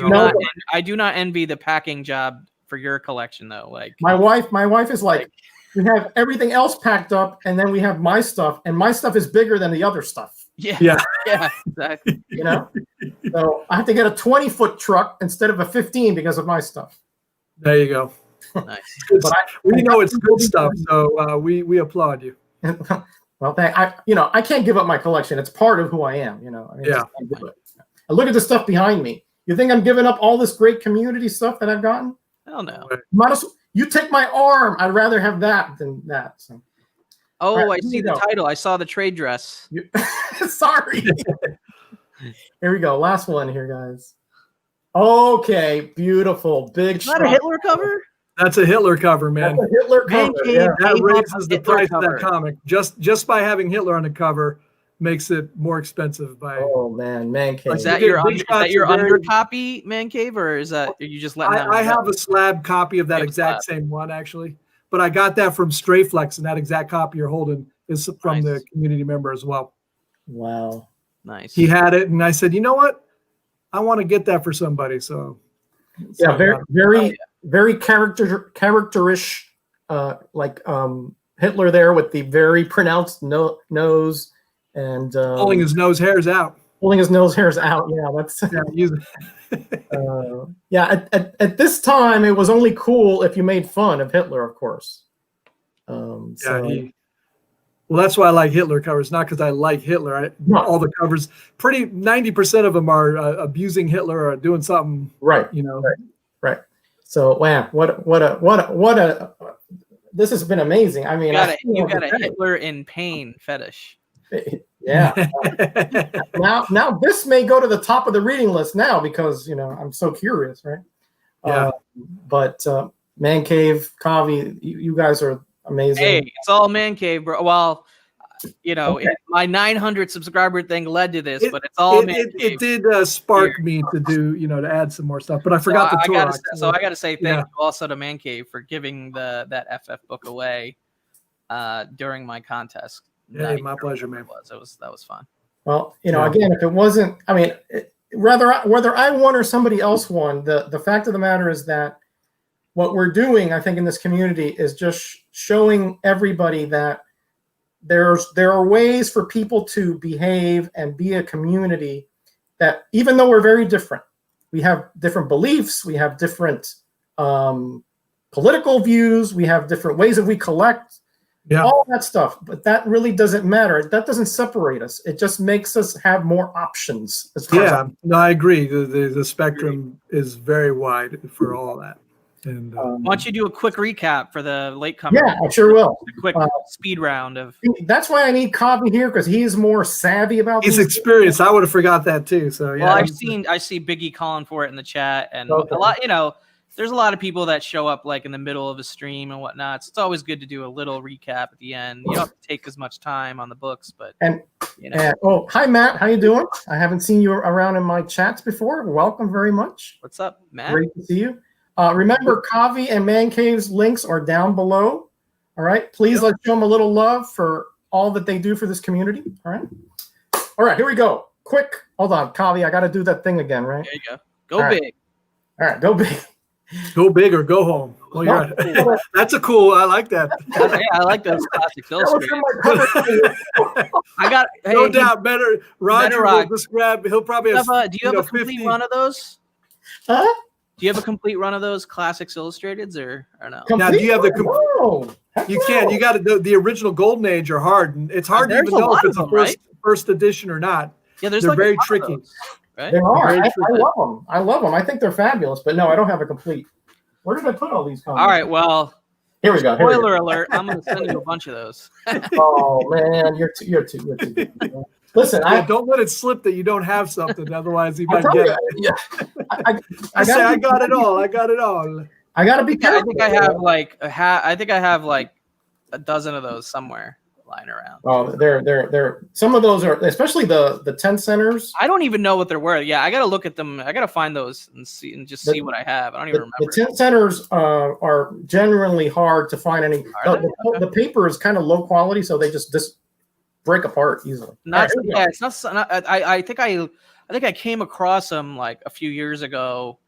I do not envy the packing job for your collection though. Like my wife is like, we have everything else packed up, and then we have my stuff, and my stuff is bigger than the other stuff. Yeah. Yeah. Yeah. Exactly. You know, so I have to get a 20-foot truck instead of a 15 because of my stuff. There you go. Nice. But We know it's good stuff, so we applaud you. Well, I can't give up my collection. It's part of who I am. You know, I mean, Yeah. I look at the stuff behind me. You think I'm giving up all this great community stuff that I've gotten? Hell no. You take my arm. I'd rather have that than that. So. Oh, Right, I see the title. I saw the trade dress. Sorry. Here we go. Last one here, guys. Okay, beautiful. Big Is that a Hitler cover? That's a Hitler cover, man. That's a Hitler cover. Yeah. That raises the price of that comic. Just by having Hitler on the cover makes it more expensive. Oh man, Man Cave. Is that your under copy, Man Cave, or is that are you just letting that? I have a slab copy of that exact same one actually, but I got that from Strayflex, and that exact copy you're holding is from the community member as well. Wow, nice. He had it, and I said, you know what, I want to get that for somebody. So yeah, very characterish, like Hitler there with the very pronounced nose. And pulling his nose hairs out. Pulling his nose hairs out. Yeah, that's. Yeah, at this time, it was only cool if you made fun of Hitler, of course. Well, that's why I like Hitler covers, not because I like Hitler. All the covers, 90% of them are abusing Hitler or doing something. Right. You know. Right. So wow, what a. This has been amazing. I mean, you got a Hitler in pain fetish. Yeah. now this may go to the top of the reading list now because I'm so curious, right? Yeah. But Man Cave, Kavi, you guys are amazing. Hey, it's all Man Cave, bro. Well, my 900 subscriber thing led to this, but it's all Man Cave. It did spark me to do, to add some more stuff, but I forgot the Turok. So I got to say thank you also to Man Cave for giving that FF book away during my contest. Yeah, my pleasure, man. That was fun. Well, again, if it wasn't, I mean, whether I won or somebody else won, the fact of the matter is that what we're doing, I think, in this community is just showing everybody that there are ways for people to behave and be a community that, even though we're very different, we have different beliefs, we have different political views, we have different ways that we collect. Yeah. All that stuff, but that really doesn't matter. That doesn't separate us. It just makes us have more options. No, I agree. The spectrum is very wide for all that. And why don't you do a quick recap for the latecomer? Yeah, I sure will. A quick speed round of. That's why I need Kavi here because he's more savvy about. He's experienced. I would have forgot that too. So yeah. Well, I see Biggie calling for it in the chat, and a lot. There's a lot of people that show up like in the middle of a stream and whatnot. So it's always good to do a little recap at the end. You don't have to take as much time on the books, but hi Matt, how you doing? I haven't seen you around in my chats before. Welcome very much. What's up, Matt? Great to see you. Remember, Kavi and Man Cave's links are down below. All right, please let's show them a little love for all that they do for this community. All right, here we go. Quick, hold on, Kavi, I got to do that thing again, right? There you go. Go big. All right, go big. Go big or go home. Well, you're right. That's a cool. I like that. Yeah, I like those classic illustrations. I got no doubt. Better Roger will just grab. He'll probably have. Do you have a complete run of those? Huh? Do you have a complete run of those classics illustrateds or no? Now, do you have the? You can't. You got to. The original Golden Age are hard, and it's hard to even know if it's a first edition or not. Yeah, they're very tricky. Right? They are. I love them. I love them. I think they're fabulous. But no, I don't have a complete. Where did I put all these comics? All right. Well, here we go. Spoiler alert! I'm going to send you a bunch of those. Oh man, you're too good. Listen, don't let it slip that you don't have something. Otherwise, you might get it. Yeah. I got it all. I got it all. I got to be careful. I think I have like a dozen of those somewhere lying around. Oh, they're some of those are, especially the 10 centers. I don't even know what they're worth. Yeah, I got to look at them. I got to find those and see what I have. I don't even remember. The 10 centers are generally hard to find any. The paper is kind of low quality, so they just break apart easily. It's not. I think I came across them like a few years ago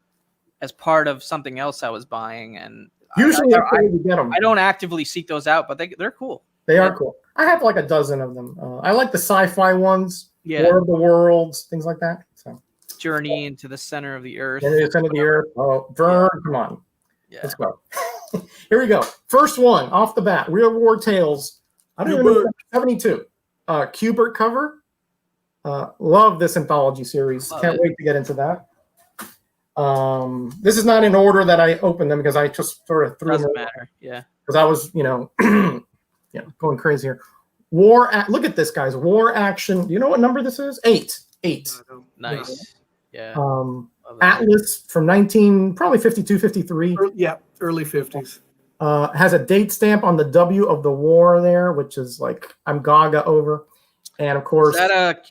as part of something else I was buying, and usually you get them. I don't actively seek those out, but they're cool. They are cool. I have like a dozen of them. I like the sci-fi ones. Yeah. War of the Worlds, things like that. So Journey into the center of the earth. in the center of the earth. Oh, Vern, come on. Yeah. Let's go. Here we go. First one off the bat. Real War Tales. I don't even know. 72. Kubert cover. Love this anthology series. Can't wait to get into that. This is not in order that I opened them because I just sort of threw them. Doesn't matter. Yeah. Because I was, going crazy here. Look at this, guys. War Action. Do you know what number this is? 8. Nice. Yeah. Atlas from probably 52, 53. Early 50s. Has a date stamp on the W of the war there, which is like I'm gaga over. And of course,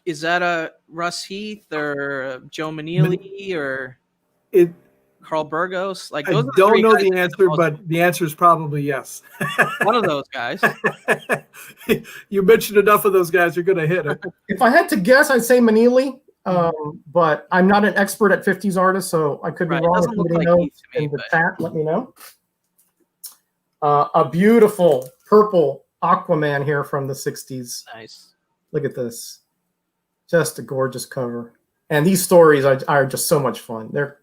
is that a Russ Heath or Joe Manili or Carl Burgos? Like those I don't know the answer, but the answer is probably yes. One of those guys. You mentioned enough of those guys, you're going to hit it. If I had to guess, I'd say Manili. But I'm not an expert at 50s artists, so I could be wrong. If somebody knows in the chat, let me know. A beautiful purple Aquaman here from the 60s. Nice. Look at this. Just a gorgeous cover. And these stories are just so much fun. They're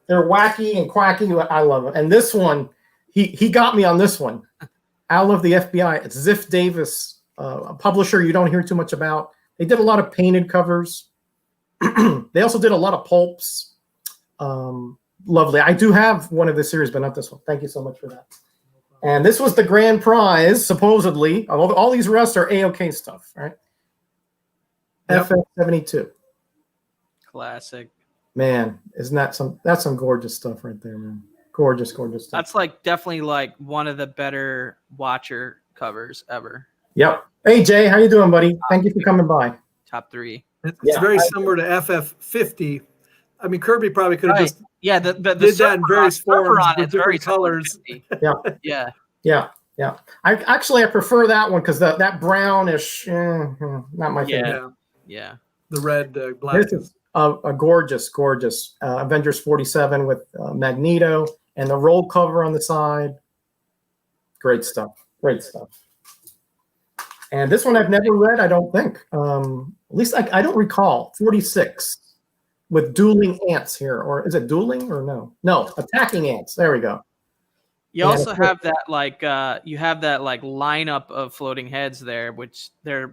wacky and quacky. I love it. And this one, he got me on this one. Out of the FBI. It's Ziff Davis, a publisher you don't hear too much about. They did a lot of painted covers. They also did a lot of pulps. Lovely. I do have one of this series, but not this one. Thank you so much for that. And this was the grand prize, supposedly. All these rest are A-OK stuff, right? Yep. FF72. Classic. Man, isn't that that's some gorgeous stuff right there, man. Gorgeous stuff. That's definitely one of the better Watcher covers ever. Yep. Hey Jay, how you doing, buddy? Thank you for coming by. Top 3. It's very similar to FF50. I mean, Kirby probably could have just did that in various forms with different colors. Yeah. I prefer that one because that brownish, not my favorite. Yeah. The red, black. This is a gorgeous Avengers 47 with Magneto and the roll cover on the side. Great stuff. And this one I've never read, I don't think. At least I don't recall. 46 with dueling ants here. Or is it dueling or no? No, attacking ants. There we go. You also have that lineup of floating heads there, which they're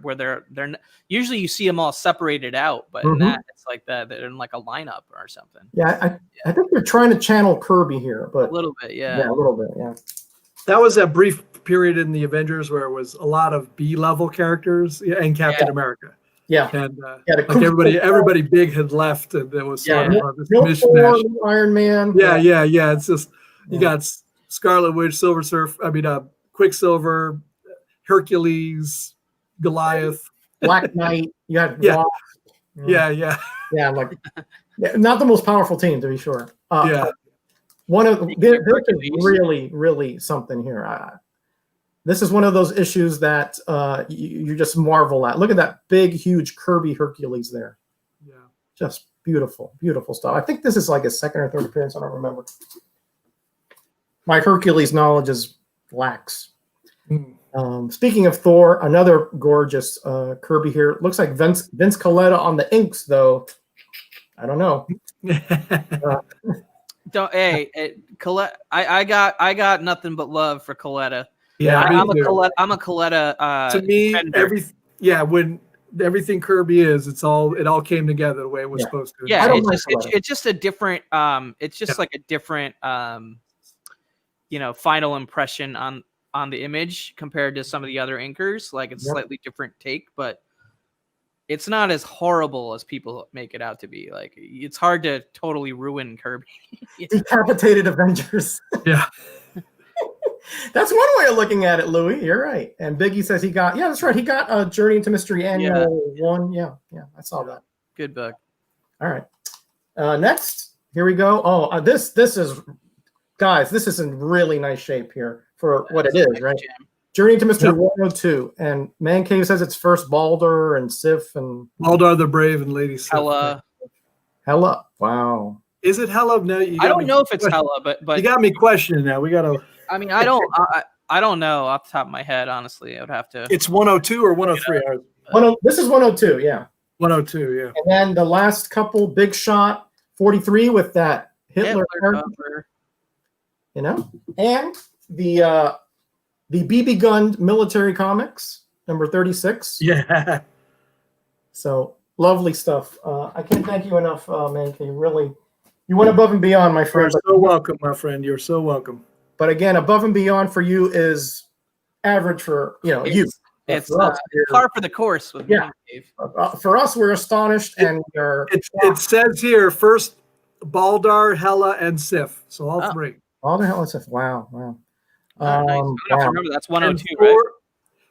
usually you see them all separated out, but in that it's like that they're in like a lineup or something. Yeah, I think they're trying to channel Kirby here, but a little bit, yeah. Yeah, a little bit, yeah. That was that brief period in the Avengers where it was a lot of B-level characters and Captain America. Yeah, and like everybody big had left, and there was sort of this mishmash. Iron Man. Yeah. It's just you got Scarlet Witch, Silver Quicksilver, Hercules, Goliath, Black Knight. You had yeah, not the most powerful team to be sure. One of this is really something here. This is one of those issues that you just marvel at. Look at that big, huge Kirby Hercules there. Yeah, just beautiful stuff. I think this is like his second or third appearance. I don't remember. My Hercules knowledge is lax. Speaking of Thor, another gorgeous Kirby here. Looks like Vince Colletta on the inks, though. I don't know. Colletta. I got nothing but love for Colletta. Yeah, I'm a Colletta. To me, when everything Kirby is, it all came together the way it was supposed to. Yeah, it's just a different. It's just like a different. Final impression on the image compared to some of the other inkers. Like it's a slightly different take, but it's not as horrible as people make it out to be. Like it's hard to totally ruin Kirby. Decapitated Avengers. Yeah. That's one way of looking at it, Louis. You're right. And Biggie says he got that's right. He got a Journey into Mystery Annual 1. Yeah, I saw that. Good book. All right. Next, here we go. Oh, this is. Guys, this is in really nice shape here for what it is, right? Journey into Mystery 102. And Man Cave says it's first Baldur and Sif and... Baldur the Brave and Lady Sif. Hela. Wow. Is it Hela? No, I don't know if it's Hela, but... You got me questioning now. We got to... I mean, I don't know off the top of my head, honestly. I would have to... It's 102 or 103? This is 102, yeah. 102, yeah. And then the last couple, Big Shot 43 with that Hitler cover. you know, and the BB Gun Military Comics number 36. Yeah. So lovely stuff. I can't thank you enough, man. You went above and beyond, my friend. You're so welcome, my friend. You're so welcome. But again, above and beyond for you is average for you. It's for us, par for the course with me, Dave. For us, we're astonished, and it says here first Baldar, Hela, and Sif. So all three. All the hell is it? Wow. Nice. I don't have to remember that's 102, Thor, right?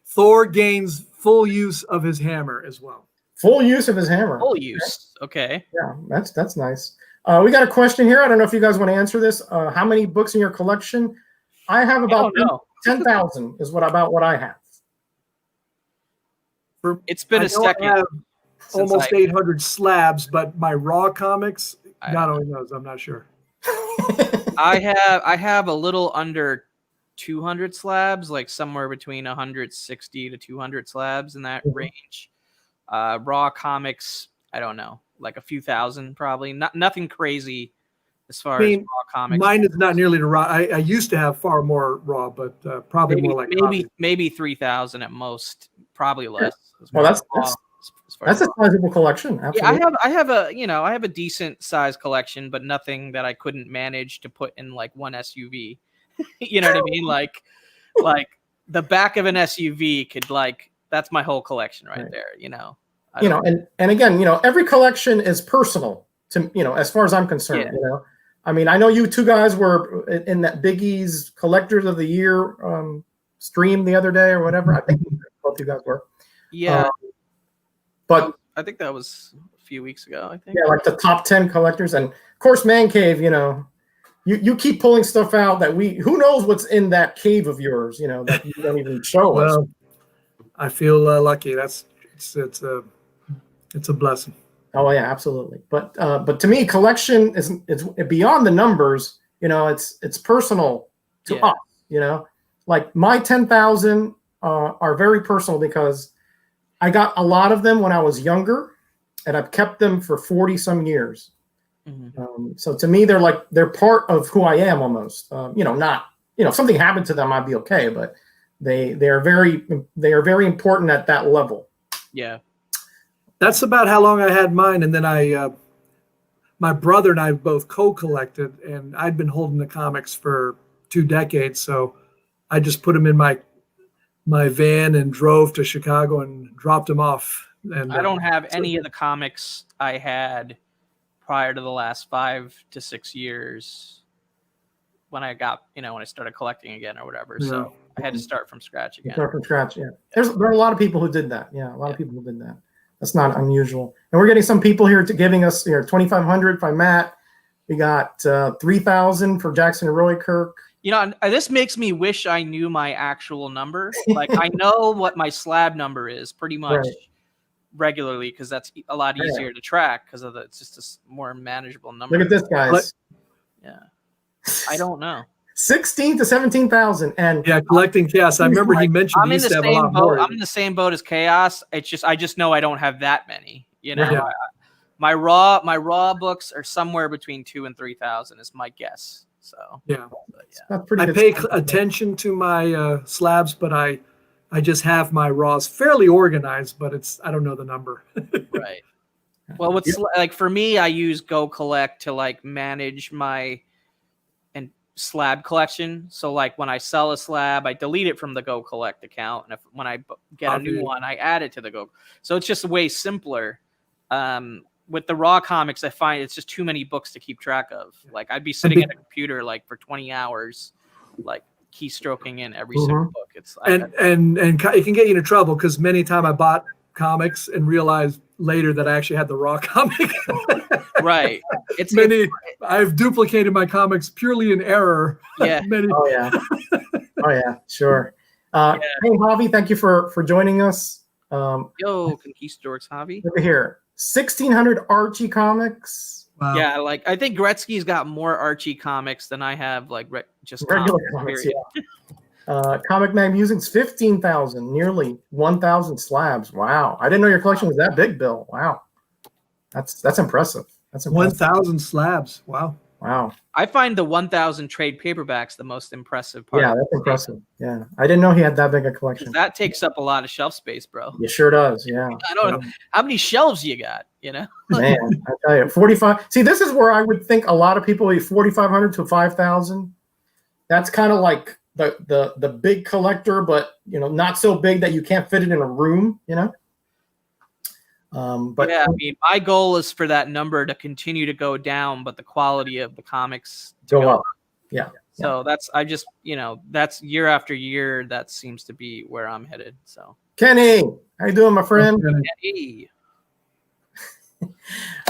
Thor gains full use of his hammer as well. Full use of his hammer. Full use. Okay. Yeah, that's nice. We got a question here. I don't know if you guys want to answer this. How many books in your collection? I have about 10,000 is about what I have. It's been a second. I have almost 800 slabs, but my Raw comics, God only knows. I'm not sure. I have a little under 200 slabs, like somewhere between 160 to 200 slabs in that range. Raw comics, I don't know, like a few thousand probably. Nothing crazy as far as Raw comics. Mine is not nearly the Raw. I used to have far more Raw, but probably more like maybe 3,000 at most, probably less. Well, that's a sizable collection. Absolutely. Yeah, I have a decent size collection, but nothing that I couldn't manage to put in like one SUV. You know what I mean? Like the back of an SUV could that's my whole collection right there. And again, every collection is personal to as far as I'm concerned. Yeah. I mean, I know you two guys were in that Biggie's Collectors of the Year stream the other day or whatever. I think both you guys were. Yeah. But I think that was a few weeks ago, I think. Yeah, like the top 10 collectors. And of course, Man Cave, you keep pulling stuff out that who knows what's in that cave of yours, that you don't even show us. I feel lucky. It's a blessing. Oh yeah, absolutely. But to me, collection it's beyond the numbers. It's personal to us. Like my 10,000 are very personal because I got a lot of them when I was younger, and I've kept them for 40 some years. Mm-hmm. So to me, they're part of who I am almost. If something happened to them, I'd be okay, but they are very important at that level. Yeah. That's about how long I had mine, and then my brother and I both co-collected, and I'd been holding the comics for 2 decades, so I just put them in my van and drove to Chicago and dropped them off. And I don't have any of the comics I had prior to the last 5 to 6 years when I got, when I started collecting again or whatever. Yeah. So I had to start from scratch again. Start from scratch, yeah. There are a lot of people who did that. Yeah, a lot of people who did that. That's not unusual. And we're getting some people here giving us 2,500 by Matt. We got 3,000 for Jackson and Roy Kirk. This makes me wish I knew my actual number. Like I know what my slab number is pretty much regularly because that's a lot easier to track because it's just a more manageable number. Look at this, guys. Yeah, I don't know. 16 to 17,000, and collecting Chaos. I remember he mentioned he used to have a lot more. I'm in the same boat as Chaos. It's just I just know I don't have that many. My raw books are somewhere between 2,000 and 3,000 is my guess. So that's pretty. I pay attention to my slabs, but I just have my raws fairly organized, but I don't know the number. Right. Well, what's like for me, I use Go Collect to manage my slab collection. So when I sell a slab, I delete it from the Go Collect account, and when I get a new one, I add it to the Go. So it's just way simpler. With the raw comics, I find it's just too many books to keep track of. I'd be sitting at a computer for 20 hours, keystroking in every single book. And it can get you into trouble because many times I bought comics and realized later that I actually had the raw comic. Right. I've duplicated my comics purely in error. Yeah. Oh yeah. Sure. Hey Javi, thank you for joining us. Yo, Conquistadors Javi. Over here. 1,600 Archie comics. Wow. Yeah, I think Gretzky's got more Archie comics than I have, just regular comics. Yeah. Comic Mag Musings, 15,000, nearly 1,000 slabs. Wow. I didn't know your collection was that big, Bill. Wow. That's impressive. That's impressive. 1,000 slabs. Wow. Wow. I find the 1,000 trade paperbacks the most impressive part. Yeah, that's impressive. Yeah. I didn't know he had that big a collection. That takes up a lot of shelf space, bro. It sure does. Yeah. I don't know how many shelves you got, you know? Man, I tell you, 45. See, this is where I would think a lot of people eat 4,500 to 5,000. That's kind of like the big collector, but not so big that you can't fit it in a room, But yeah, I mean, my goal is for that number to continue to go down, but the quality of the comics to go up. Yeah. So that's that's year after year. That seems to be where I'm headed. So Kenny, how you doing, my friend? Kenny.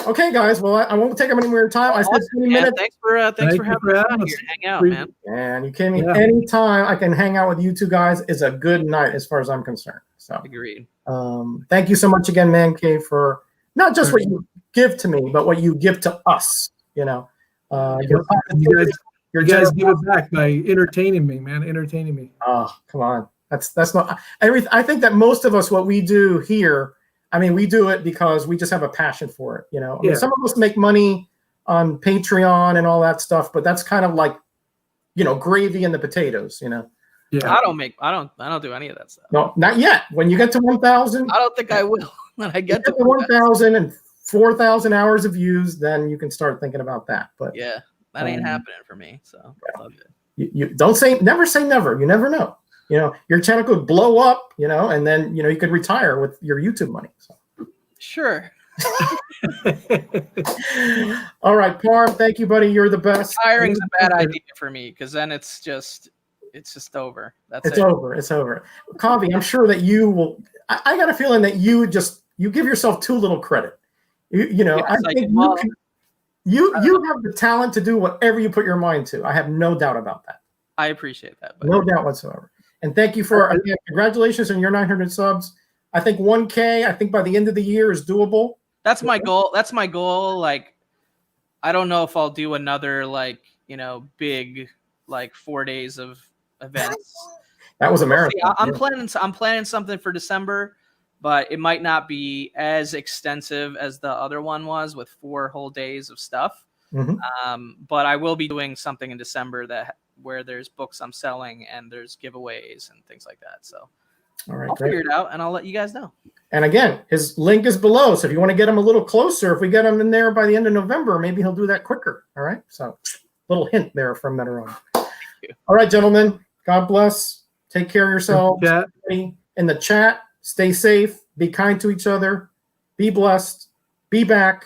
Okay, guys. Well, I won't take up any more time. I said 20 minutes. Thanks for having us here. Hang out, man. And you came in anytime I can hang out with you two guys is a good night as far as I'm concerned. So agreed. Thank you so much again, Man Cave, for not just what you give to me, but what you give to us. You guys give it back by entertaining me, man. Entertaining me. Oh, come on. That's not everything. I think that most of us, what we do here, I mean, we do it because we just have a passion for it. I mean, some of us make money on Patreon and all that stuff, but that's kind of like, gravy in the potatoes. Yeah. I don't do any of that stuff. No, not yet. When you get to 1,000, I don't think I will. When I get to 1,000 and 4,000 hours of views, then you can start thinking about that. But yeah, that ain't happening for me. So all good. You don't never say never. You never know. Your channel could blow up, and then, you could retire with your YouTube money. So. Sure. All right, Parm, thank you, buddy. You're the best. Hiring's a bad idea for me because then it's just over. It's over. It's over. Kavi, I'm sure that you will. I got a feeling that you give yourself too little credit. I think you have the talent to do whatever you put your mind to. I have no doubt about that. I appreciate that. Buddy. No doubt whatsoever. And thank you for congratulations on your 900 subs. I think 1K. I think by the end of the year is doable. That's my goal. That's my goal. Like, I don't know if I'll do another big 4 days of events. That was a marathon. I'm planning something for December, but it might not be as extensive as the other one was with 4 whole days of stuff. Mm-hmm. But I will be doing something in December where there's books I'm selling and there's giveaways and things like that. So all right, I'll figure it out and I'll let you guys know. And again, his link is below. So if you want to get him a little closer, if we get him in there by the end of November, maybe he'll do that quicker. All right. So little hint there from Metaron. All right, gentlemen. God bless. Take care of yourselves. In the chat, stay safe. Be kind to each other. Be blessed. Be back.